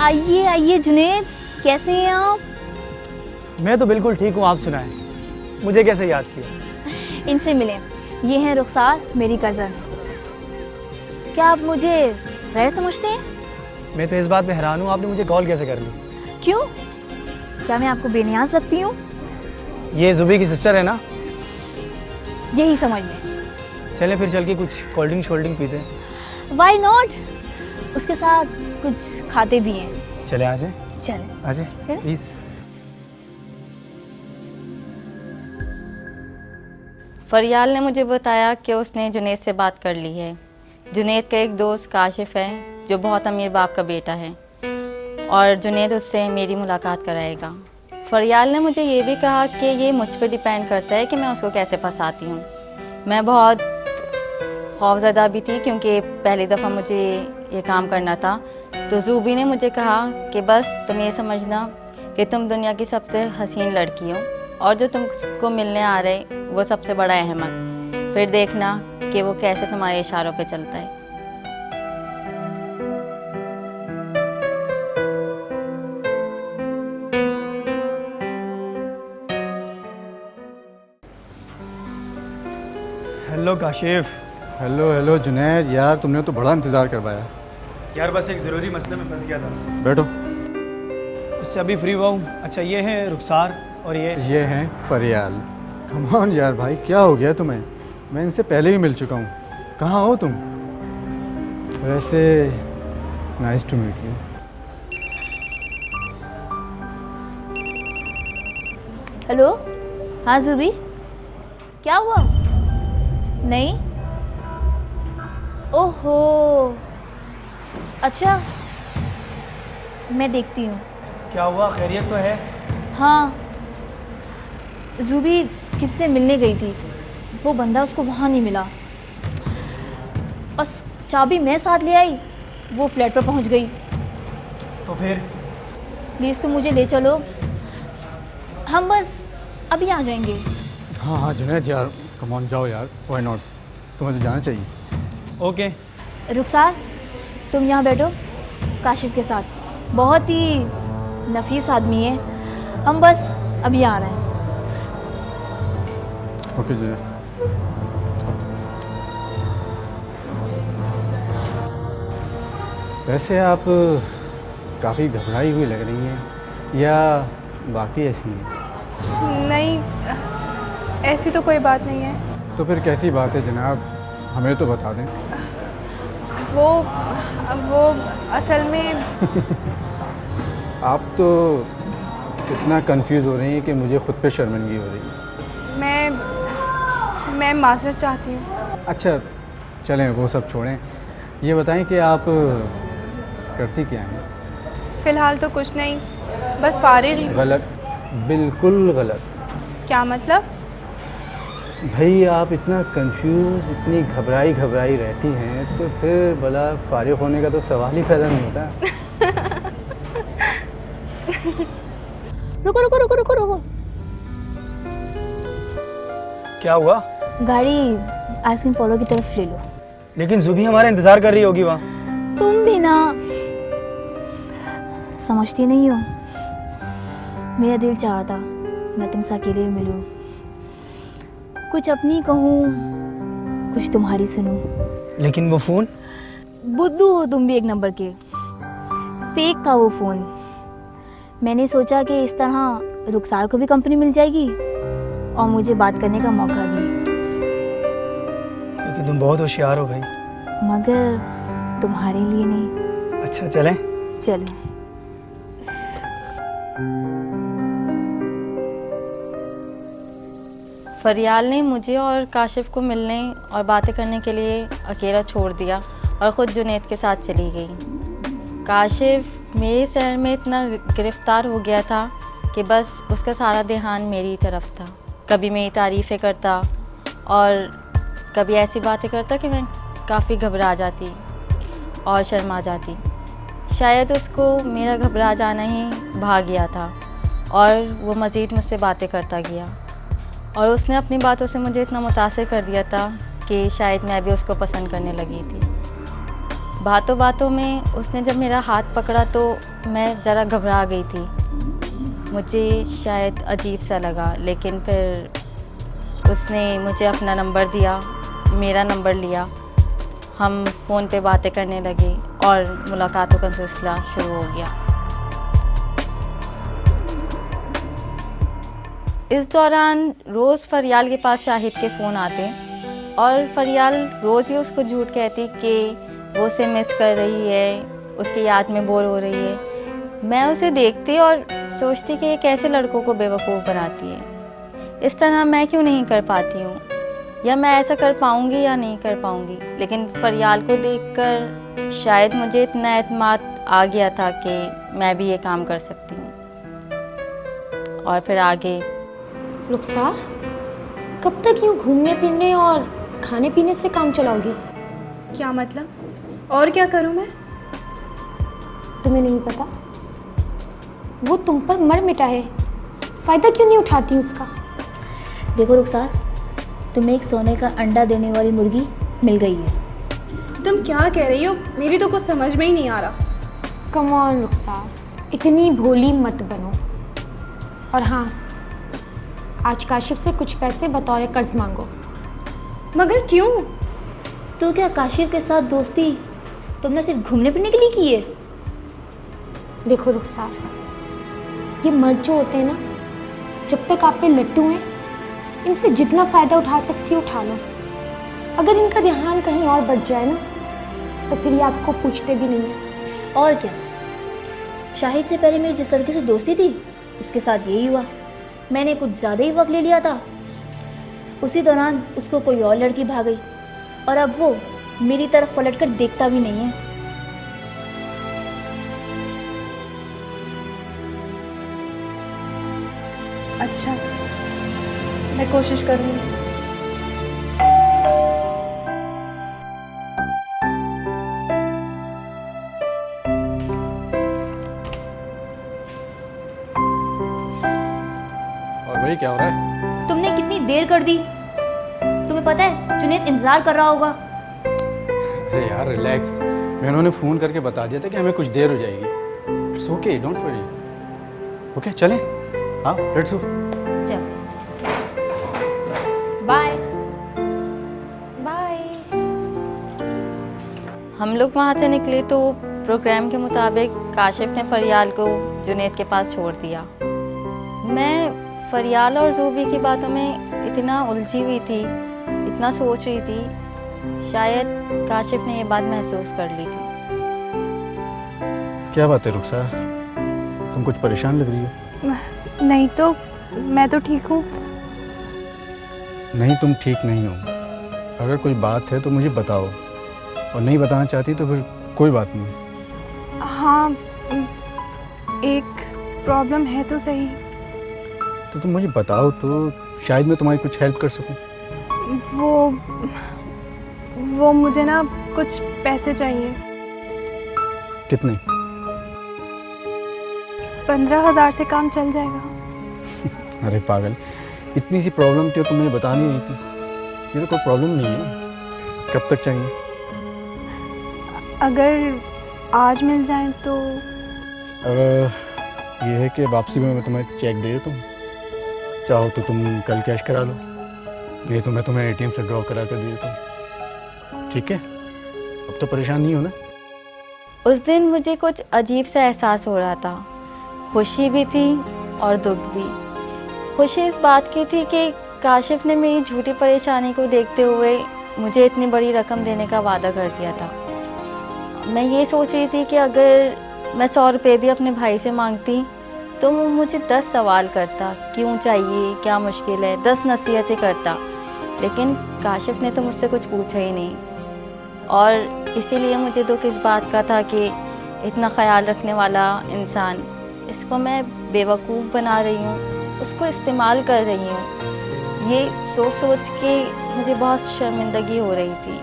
आइए आइए जुनैद, कैसे हैं आप? मैं तो बिल्कुल ठीक हूँ, आप सुनाएं, मुझे कैसे याद किया? इनसे मिलें, ये हैं रुखसार, मेरी कज़न। क्या आप मुझे गैर समझते हैं? मैं तो इस बात में हैरान हूँ, आपने मुझे कॉल कैसे कर ली? क्यों? क्या मैं आपको बेनियाज लगती हूँ? ये जुबी की सिस्टर है ना? यही समझ लें। चलें फिर चल के कुछ कोल्ड ड्रिंक शोल्ड ड्रिंक पीते हैं। Why not? उसके साथ कुछ खाते भी हैं। चले आ जाए, चलें। आ जाए चलें। प्लीज़। फरियाल ने मुझे बताया कि उसने जुनैद से बात कर ली है। जुनैद का एक दोस्त काशिफ है जो बहुत अमीर बाप का बेटा है और जुनैद उससे मेरी मुलाकात कराएगा। फरियाल ने मुझे ये भी कहा कि ये मुझ पर डिपेंड करता है कि मैं उसको कैसे फंसाती हूँ। मैं बहुत खौफज़दा भी थी क्योंकि पहली दफ़ा मुझे ये काम करना था। तो जूबी ने मुझे कहा कि बस तुम ये समझना कि तुम दुनिया की सबसे हसीन लड़की हो और जो तुमको मिलने आ रहे वो सबसे बड़ा अहमद। फिर देखना कि वो कैसे तुम्हारे इशारों पे चलता है। Hello Kashif. Hello hello Junaid, यार तुमने तो बड़ा इंतज़ार करवाया। यार बस एक ज़रूरी मसले में फंस गया था, बैठो। उससे अभी फ्री हुआ हूँ। अच्छा ये है रुखसार और ये हैं फरियाल। कम ऑन यार भाई, क्या हो गया तुम्हें? मैं इनसे पहले ही मिल चुका हूँ। कहाँ हो तुम? वैसे nice to meet you. Hello, हाँ जूबी, क्या हुआ? नहीं? ओहो, अच्छा, मैं देखती हूँ। क्या हुआ, खैरियत तो है? हाँ, जूबी किससे मिलने गई थी, वो बंदा उसको वहाँ नहीं मिला और चाबी मैं साथ ले आई, वो फ्लैट पर पहुँच गई। तो फिर? प्लीज़ तुम मुझे ले चलो, हम बस अभी आ जाएंगे। हाँ हाँ जुनैद यार, कम ऑन जाओ यार, व्हाई नॉट, तुम्हें तो जाना चाहिए। ओके। रुखसार, तुम यहाँ बैठो काशिफ के साथ, बहुत ही नफीस आदमी है, हम बस अभी आ रहे हैं। ओके जुनैद। वैसे आप काफ़ी घबराई हुई लग रही हैं, या बाकी ऐसी हैं? नहीं, ऐसी तो कोई बात नहीं है। तो फिर कैसी बात है जनाब, हमें तो बता दें। वो असल में आप तो इतना कंफ्यूज हो रही हैं कि मुझे खुद पे शर्मिंदगी हो रही है। मैं माजरत चाहती हूँ। अच्छा चलें वो सब छोड़ें, ये बताएं कि आप करती क्या हैं? फ़िलहाल तो कुछ नहीं, बस फारिग ही। गलत, बिल्कुल गलत। क्या मतलब? भाई आप इतना कंफ्यूज, इतनी घबराई रहती हैं तो फिर भला फारिग होने का तो सवाल ही पैदा नहीं होता। रुको रुको रुको रुको रुको, क्या हुआ? गाड़ी आइसक्रीम पोलो की तरफ ले लो। लेकिन जुबी हमारा इंतज़ार कर रही होगी वहाँ। तुम भी ना समझती नहीं हो, मेरा दिल चाह रहा था मैं तुमसे अकेले ही मिलूं, कुछ अपनी कहूँ, कुछ तुम्हारी सुनूं। लेकिन वो फ़ोन? बुद्धू हो तुम भी एक नंबर के, फेक था वो फ़ोन। मैंने सोचा कि इस तरह रुखसार को भी कंपनी मिल जाएगी और मुझे बात करने का मौका भी। क्योंकि तुम बहुत होशियार हो भाई। मगर तुम्हारे लिए नहीं। अच्छा चलें? चलो। फरियाल ने मुझे और काशिफ को मिलने और बातें करने के लिए अकेला छोड़ दिया और ख़ुद जुनैद के साथ चली गई। काशिफ मेरे शहर में इतना गिरफ़्तार हो गया था कि बस उसका सारा ध्यान मेरी तरफ था। कभी मेरी तारीफ़ें करता और कभी ऐसी बातें करता कि मैं काफ़ी घबरा जाती और शर्मा जाती। शायद उसको मेरा घबरा जाना ही भा गया था और वो मज़ीद मुझसे बातें करता गया और उसने अपनी बातों से मुझे इतना मुतासिर कर दिया था कि शायद मैं भी उसको पसंद करने लगी थी। बातों बातों में उसने जब मेरा हाथ पकड़ा तो मैं ज़रा घबरा गई थी। मुझे शायद अजीब सा लगा, लेकिन फिर उसने मुझे अपना नंबर दिया, मेरा नंबर लिया, हम फ़ोन पे बातें करने लगे और मुलाकातों का सिलसिला शुरू हो गया। इस दौरान रोज़ फरियाल के पास शाहिद के फ़ोन आते और फरियाल रोज़ ही उसको झूठ कहती कि वो उसे मिस कर रही है, उसकी याद में बोर हो रही है। मैं उसे देखती और सोचती कि ये कैसे लड़कों को बेवकूफ़ बनाती है, इस तरह मैं क्यों नहीं कर पाती हूँ, या मैं ऐसा कर पाऊँगी या नहीं कर पाऊँगी। लेकिन फरियाल को देखकर शायद मुझे इतना एतमाद आ गया था कि मैं भी ये काम कर सकती हूँ। और फिर आगे रुखसार, कब तक यूँ घूमने फिरने और खाने पीने से काम चलाओगी? क्या मतलब? और क्या करूँ मैं? तुम्हें नहीं पता, वो तुम पर मर मिटा है, फ़ायदा क्यों नहीं उठाती उसका? देखो रुखसार, तुम्हें एक सोने का अंडा देने वाली मुर्गी मिल गई है। तुम क्या कह रही हो? मेरी तो कुछ समझ में ही नहीं आ रहा। कम ऑन रुखसार, इतनी भोली मत बनो। और हाँ, आज काशिफ से कुछ पैसे बतौर कर्ज मांगो। मगर क्यों? तो क्या काशिफ के साथ दोस्ती तुमने सिर्फ घूमने फिरने के लिए की है? देखो रुखसार, ये मर्द जो होते हैं ना, जब तक आप पे लट्टू हैं, इनसे जितना फ़ायदा उठा सकती हो उठा लो। अगर इनका ध्यान कहीं और बढ़ जाए ना, तो फिर ये आपको पूछते भी नहीं हैं। और क्या, शाहिद से पहले मेरी जिस लड़के से दोस्ती थी उसके साथ यही हुआ। मैंने कुछ ज़्यादा ही वक्त ले लिया था, उसी दौरान उसको कोई और लड़की भाग गई और अब वो मेरी तरफ पलटकर देखता भी नहीं है। अच्छा, मैं कोशिश करूँगी। और भाई क्या हो रहा है? तुमने कितनी देर कर दी? तुम्हें पता है जुनैद इंतज़ार कर रहा होगा। अरे यार रिलैक्स, मैं उन्होंने फ़ोन करके बता दिया था कि हमें कुछ देर हो जाएगी। It's okay, don't worry. Okay चलें, हाँ लेट्स गो। चल बाय बाय। हम लोग वहाँ से निकले तो प्रोग्राम के मुताबिक काशिफ ने फरियाल को जुनैद के पास छोड़ दिया। मैं फरियाल और ज़ूबी की बातों में इतना उलझी हुई थी, इतना सोच रही थी, शायद काशिफ ने ये बात महसूस कर ली थी। क्या बात है रुखसार, तुम कुछ परेशान लग रही हो? नहीं तो, मैं तो ठीक हूँ। नहीं तुम ठीक नहीं हो। अगर कोई बात है तो मुझे बताओ, और नहीं बताना चाहती तो फिर कोई बात नहीं। हाँ, एक प्रॉब्लम है तो सही। तो तुम मुझे बताओ तो शायद मैं तुम्हारी कुछ हेल्प कर सकूं। वो मुझे ना कुछ पैसे चाहिए। कितने? 15,000 से काम चल जाएगा। अरे पागल, इतनी सी प्रॉब्लम थी तो तुम्हें बतानी नहीं थी। ये तो कोई प्रॉब्लम नहीं है। कब तक चाहिए? अगर आज मिल जाए तो। अगर ये है कि वापसी में मैं तुम्हें चेक दे देता हूँ, चाहो तो तुम कल कैश करा लो, ये तो मैं तुम्हें एटीएम से ड्रॉ करा कर दे देता हूँ। ठीक है, अब तो परेशान नहीं हो ना? उस दिन मुझे कुछ अजीब सा एहसास हो रहा था, खुशी भी थी और दुख भी। खुशी इस बात की थी कि काशिफ ने मेरी झूठी परेशानी को देखते हुए मुझे इतनी बड़ी रकम देने का वादा कर दिया था। मैं ये सोच रही थी कि अगर मैं 100 रुपये भी अपने भाई से मांगती तो वो मुझे 10 सवाल करता, क्यों चाहिए, क्या मुश्किल है, 10 नसीहतें करता, लेकिन काशिफ ने तो मुझसे कुछ पूछा ही नहीं। और इसीलिए मुझे दुख इस बात का था कि इतना ख्याल रखने वाला इंसान, इसको मैं बेवकूफ़ बना रही हूँ, उसको इस्तेमाल कर रही हूँ। ये सोच सोच के मुझे बहुत शर्मिंदगी हो रही थी।